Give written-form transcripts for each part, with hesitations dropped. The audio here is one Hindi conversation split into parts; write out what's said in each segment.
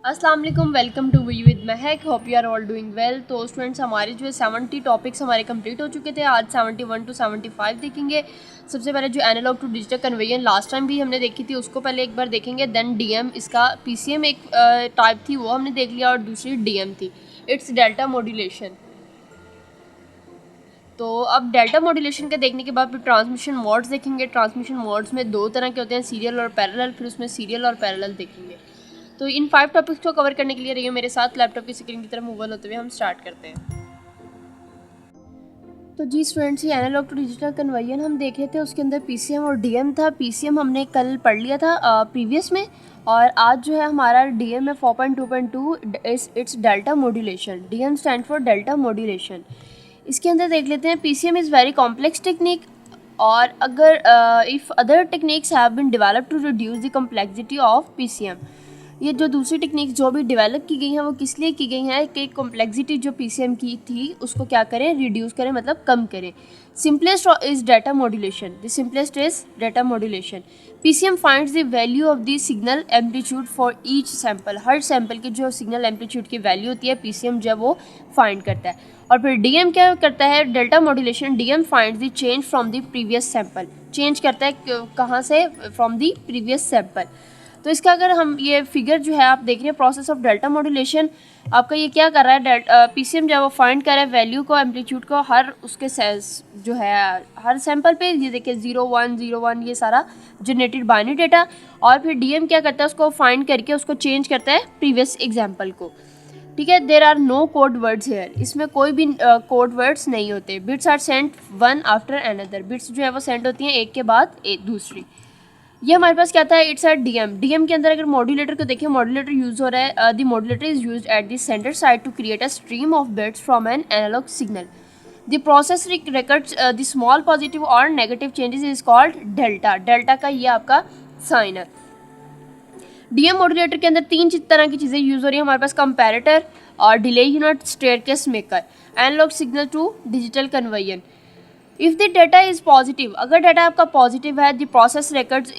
अस्सलाम वालेकुम, welcome to we with Mahak. Hope you are all doing well. तो स्टूडेंट्स, हमारे जो है 70 टॉपिक्स हमारे कंप्लीट हो चुके थे। आज 71 टू 75 देखेंगे। सबसे पहले जो analog to digital conversion last time भी हमने देखी थी, उसको पहले एक बार देखेंगे। देन डीएम, इसका पीसीएम एक टाइप थी, वो हमने देख लिया, और दूसरी डीएम थी, इट्स डेल्टा मॉड्यूलेशन। तो अब डेल्टा मॉड्यूलेशन के देखने के बाद फिर ट्रांसमिशन मोड्स देखेंगे। ट्रांसमिशन मोड्स में दो तरह के होते हैं, सीरियल और पैरेलल। फिर उसमें सीरियल और पैरेलल देखेंगे। तो इन 5 टॉपिक्स को कवर करने के लिए रहिए मेरे साथ। लैपटॉप की स्क्रीन की तरफ मूवल होते हुए हम स्टार्ट करते हैं। तो जी स्टूडेंट्स, ये एनालॉग टू डिजिटल कन्वर्जन हम देख रहे थे, उसके अंदर पीसीएम और डीएम था। पीसीएम हमने कल पढ़ लिया था प्रीवियस में, और आज जो है हमारा डीएम है 4.2.2, it's delta modulation. DM stand for delta modulation. इसके अंदर देख लेते हैं, PCM is very complex technique, और अगर if other techniques have been developed to reduce the complexity of PCM. ये जो दूसरी टेक्निक्स जो भी डेवलप की गई हैं वो किस लिए की गई हैं कि कॉम्प्लेक्सिटी जो पीसीएम की थी उसको क्या करें, रिड्यूस करें, मतलब कम करें। Simplest is data modulation. The simplest is data modulation. PCM finds the value of the signal amplitude for each sample. Her sample की जो सिग्नल एम्पलीट्यूड की वैल्यू होती है, पीसीएम जब वो फाइंड करता है। और फिर डीएम क्या करता है, delta modulation. DM finds the change from the previous sample. Change करता है कहाँ से, फ्रॉम द प्रीवियस सैंपल। तो इसका अगर हम ये फिगर जो है आप देख रहे हैं, प्रोसेस ऑफ डेल्टा मॉड्यूलेशन, आपका ये क्या कर रहा है, पीसीएम जब वो फाइंड कर रहा है वैल्यू को, एम्पलीट्यूड को, हर उसके जो है हर सैंपल पे, ये देखिए 0 1 0 1, ये सारा जनरेटेड बाइनरी डेटा। और फिर डीएम क्या करता है, उसको फाइंड करके उसको चेंज करता है प्रीवियस एग्जाम्पल को। ठीक है, there are no code words here. इसमें कोई भी कोड वर्ड्स नहीं होते। Bits are sent one after another. Bits जो है वो सेंड होती हैं एक के बाद एक दूसरी। ये हमारे पास क्या था, इट्स अ डीएम। डीएम के अंदर अगर मॉड्यूलेटर को देखिए, मॉड्यूलेटर यूज हो रहा है, the modulator is used at the centre side to create a stream of bits from an analogue signal. The process records the small positive और negative changes is called delta. Delta का ये आपका साइन है। डीएम मॉड्यूलेटर के अंदर तीन तरह की चीज़ें यूज हो रही है हमारे पास, कंपैरेटर और delay unit, staircase maker, analog signal to digital conversion. If the data is positive, अगर डाटा आपका पॉजिटिव है, द प्रोसेस रिकॉर्ड्स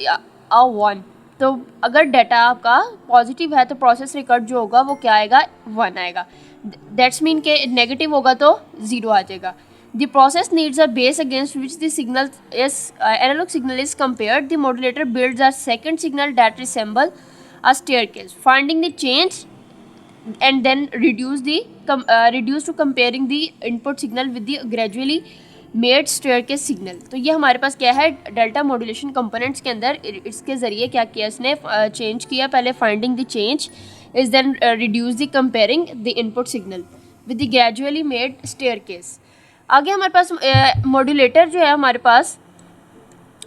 आ 1। तो अगर डाटा आपका पॉजिटिव है तो प्रोसेस रिकॉर्ड जो होगा वो क्या आएगा, 1 आएगा। दैट्स मीन के नेगेटिव होगा तो 0 आ जाएगा। The process needs a base against which the signal is analog signal is compared. The modulator builds a second signal that resemble a staircase, finding the change and then reduce to comparing the input signal with the gradually made staircase signal। तो ये हमारे पास क्या है, डेल्टा मॉड्यूलेशन कंपोनेंट्स के अंदर इसके ज़रिए क्या किया इसने, चेंज किया। पहले finding the change is then reduce the comparing the input signal with the gradually made staircase। आगे हमारे पास मॉड्यूलेटर जो है हमारे पास,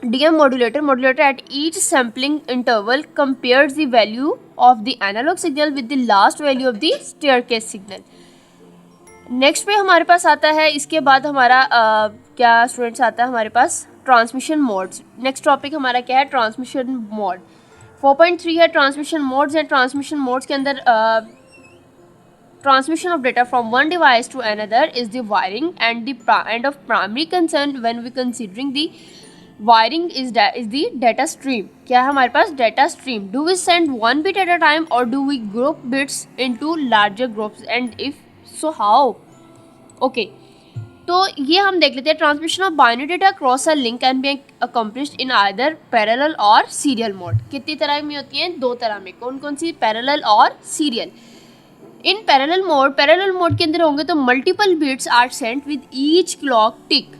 DM modulator at each sampling interval compares the value of the analog signal with the last value of the staircase signal। Next पे हमारे पास आता है, इसके बाद हमारा क्या स्टूडेंट्स आता है हमारे पास, ट्रांसमिशन मोड्स। नेक्स्ट टॉपिक हमारा क्या है, ट्रांसमिशन मोड। 4.3 है ट्रांसमिशन मोड्स हैं। ट्रांसमिशन मोड्स के अंदर transmission of data from one device to another is the wiring and and of primary concern when we considering the wiring is the data stream। क्या है हमारे पास, data stream। Do we send one bit at a time or do we group bits into larger groups and if so how? Okay, तो ये हम देख लेते हैं। Transmission of binary data cross a link can be accomplished in either parallel और सीरियल मोड। कितनी तरह में होती हैं, दो तरह में। कौन कौन सी, पैरेलल और सीरियल। इन पैरेलल मोड के अंदर होंगे तो multiple bits are sent with each clock tick.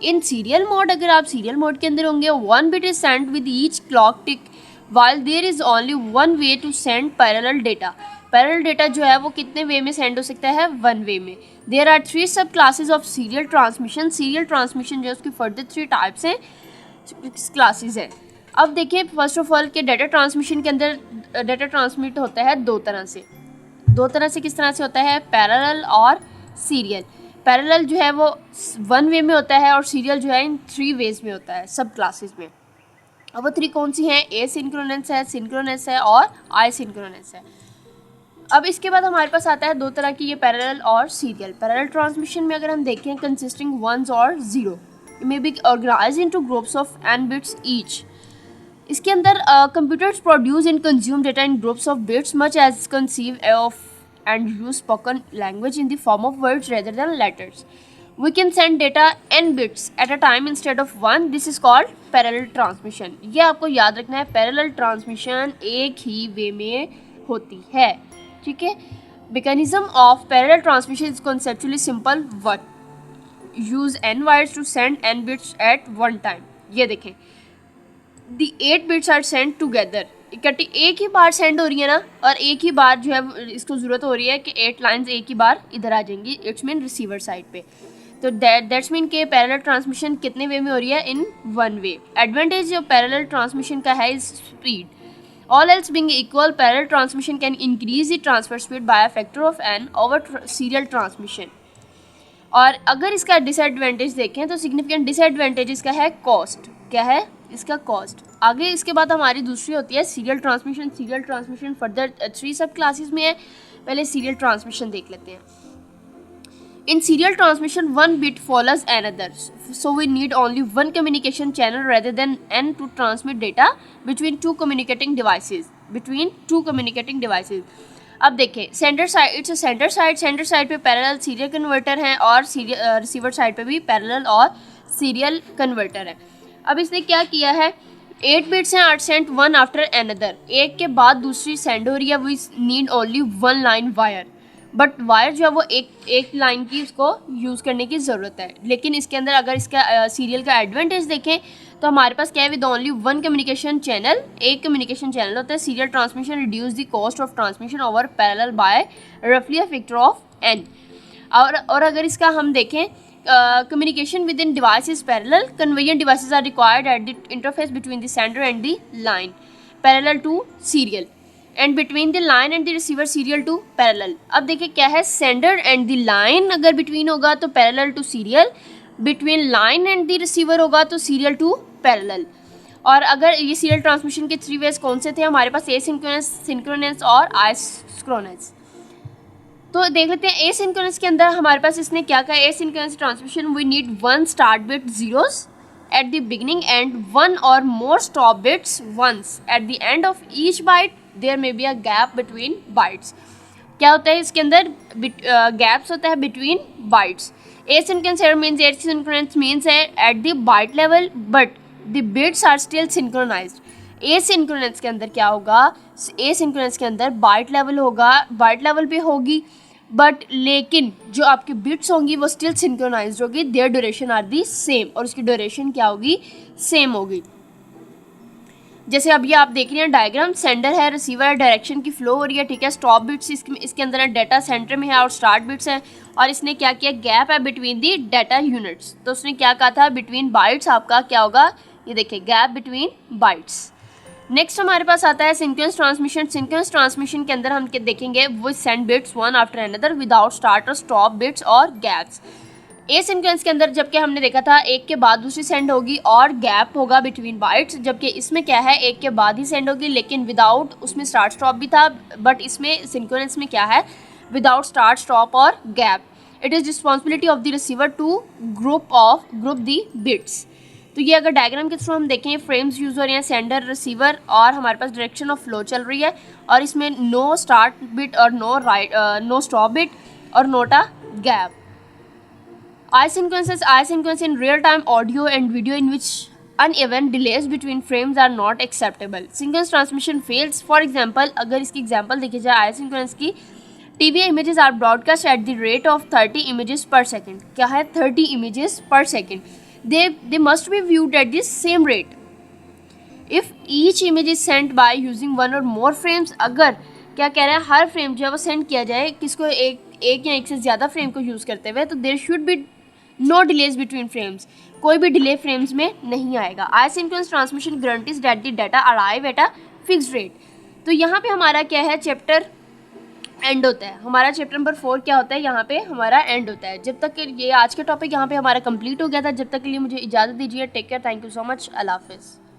In serial mode, अगर आप सीरियल मोड के अंदर होंगे, 1 bit is sent with each clock tick while there is only one way to send parallel data. Parallel data जो है वो कितने वे में सेंड हो सकता है, 1 वे में। देयर आर 3 सब classes of serial transmission. Serial transmission जो है उसकी फर्दर 3 टाइप्स हैं, क्लासेज हैं। अब देखिए, फर्स्ट ऑफ ऑल के डाटा ट्रांसमिशन के अंदर डाटा ट्रांसमिट होता है दो तरह से। किस तरह से होता है, पैरेलल और सीरियल। पैरेलल जो है वो 1 वे में होता है और सीरियल जो है इन 3 वेज में होता है, सब क्लासेस में। अब वो 3 कौन सी हैं, ए सिंक्रोनस है, सिंक्रोनस है और आई सिंक्रोनस है। अब इसके बाद हमारे पास आता है दो तरह की, ये पैरेलल और सीरियल। पैरेलल ट्रांसमिशन में अगर हम देखें, कंसिस्टिंग 1s और 0 may be organise into groups of n bits each. इसके अंदर computers produce and consume data in groups of bits much as conceive of and use spoken language in the form of words rather than letters. We can send data n bits at a time instead of one. This is called parallel transmission. ये आपको याद रखना है, पैरेलल ट्रांसमिशन एक ही वे में होती है. ठीक है. Mechanism of parallel transmission is conceptually simple. What? Use n wires to send n bits at one time. ये देखें, the 8 bits are sent together. इकट्ठी एक ही बार सेंड हो रही है ना, और एक ही बार जो है इसको ज़रूरत हो रही है कि 8 लाइंस एक ही बार इधर आ जाएंगी. इट्स मीन रिसीवर साइड पे. तो दैट्स मीन के पैरेलल ट्रांसमिशन कितने वे में हो रही है? In one way. एडवांटेज जो पैरेलल ट्रांसमिशन का है is speed. All else being equal, parallel transmission can increase the transfer speed bye a factor of n over serial transmission. और अगर इसका डिसएडवांटेज देखें तो सिग्निफिकेंट डिसएडवांटेज इसका है कॉस्ट. क्या है इसका? कॉस्ट. आगे इसके बाद हमारी दूसरी होती है serial transmission. Serial transmission further 3 सब क्लासेस में है. पहले सीरियल ट्रांसमिशन देख लेते हैं. In serial transmission, one bit follows another, so we need only one communication channel rather than n to transmit data between two communicating devices. अब देखें, centre side, its centre side पे पैरेलल सीरियल कन्वर्टर है और रिसीवर साइड पे भी पैरेलल और सीरियल कन्वर्टर है. अब इसने क्या किया है, 8 बिट्स हैं, 8 सेंट वन आफ्टर अनदर. एक के बाद दूसरी सेंड हो रही है. We need only one line wire, but wire जो है वो एक लाइन की उसको यूज़ करने की ज़रूरत है. लेकिन इसके अंदर अगर इसका सीरियल का एडवांटेज देखें तो हमारे पास क्या है, with only one communication channel. एक कम्युनिकेशन चैनल होता है. Serial transmission reduce the cost of transmission over parallel by रफली अ फैक्टर ऑफ n. और अगर इसका हम देखें, communication within device is parallel. Conveyor devices are required at the interface between the sender and the line, parallel to serial. And between the line and the receiver serial to parallel. अब देखिए क्या है, सेंडर एंड द लाइन अगर बिटवीन होगा तो parallel to serial. Between line and the receiver होगा तो सीरियल टू पैरेलल. और अगर ये सीरियल ट्रांसमिशन के 3 वेज कौन से थे हमारे पास? एसिंक्रोनस, सिंक्रोनस और आइसोक्रोनस. तो देख लेते हैं एसिंक्रोनस के अंदर हमारे पास इसने क्या कहा, asynchronous transmission we need one start bit zeros at the beginning and one or more stop bits once. At the end of each byte there may be a gap between bytes. क्या होता है इसके अंदर? गैप्स होता है between bytes. Asynchronous error means asynchronous means at the byte level but the bits are still synchronized. asynchronous के अंदर क्या होगा? asynchronous के अंदर byte level होगा, byte level पे होगी, बट लेकिन जो आपकी बिट्स होंगी वो स्टिल सिंक्रोनाइज्ड होगी. Their duration are the same, और उसकी ड्यूरेशन क्या होगी? सेम होगी. जैसे अब ये आप देख रहे हैं डायग्राम, सेंडर है, रिसीवर है, डायरेक्शन की फ्लो हो रही है. ठीक है. स्टॉप बिट्स इसके अंदर है, डाटा सेंटर में है, और स्टार्ट बिट्स है. और इसने क्या किया, गैप है बिटवीन दी डाटा यूनिट्स. तो उसने क्या कहा था, बिटवीन बाइट्स आपका क्या होगा, ये देखिए गैप बिटवीन बाइट्स. नेक्स्ट हमारे पास आता है सिंक्रोनस ट्रांसमिशन. सिंक्रोनस ट्रांसमिशन के अंदर हम क्या देखेंगे, वो send bits one after another without start और स्टॉप बिट्स और गैप्स. एसिंक्रोनस के अंदर जबकि हमने देखा था एक के बाद दूसरी सेंड होगी और गैप होगा बिटवीन बाइट्स, जबकि इसमें क्या है, एक के बाद ही सेंड होगी लेकिन विदाउट, उसमें स्टार्ट स्टॉप भी था, बट इसमें सिंक्रोनस में क्या है, विदाउट स्टार्ट स्टॉप और gap. It is responsibility of the receiver to group the bits. तो ये अगर डायग्राम के थ्रू हम देखें, फ्रेम्स यूज़ हो रहे हैं, सेंडर, रिसीवर, और हमारे पास डायरेक्शन ऑफ फ्लो चल रही है, और इसमें नो स्टार्ट बिट और नो स्टॉप बिट और note a gap. Asynchronous in real-time audio and video in which uneven delays between frames are not acceptable. Synchronous transmission fails. For example, अगर इसकी एग्जाम्पल देखी जाए asynchronous की, TV images are broadcast at the rate of 30 images per second. क्या है? 30 images per second. They must be viewed at the same rate. If each image is sent by using one or more frames, अगर क्या कह रहा है, हर फ्रेम जो है वो सेंड किया जाए किसको, एक या एक से ज़्यादा फ्रेम को यूज़ करते हुए, तो there should be no delays between frames. कोई भी डिले फ्रेम्स में नहीं आएगा. Isochronous transmission guarantees that the data arrive at a fixed rate. तो यहाँ पे हमारा क्या है, चैप्टर एंड होता है. हमारा चैप्टर नंबर 4 क्या होता है, यहाँ पे हमारा एंड होता है. जब तक ये आज का टॉपिक यहाँ पे हमारा कंप्लीट हो गया था. जब तक के लिए मुझे इजाज़त दीजिए. Take care. Thank you so much. अल्लाह हाफिज़.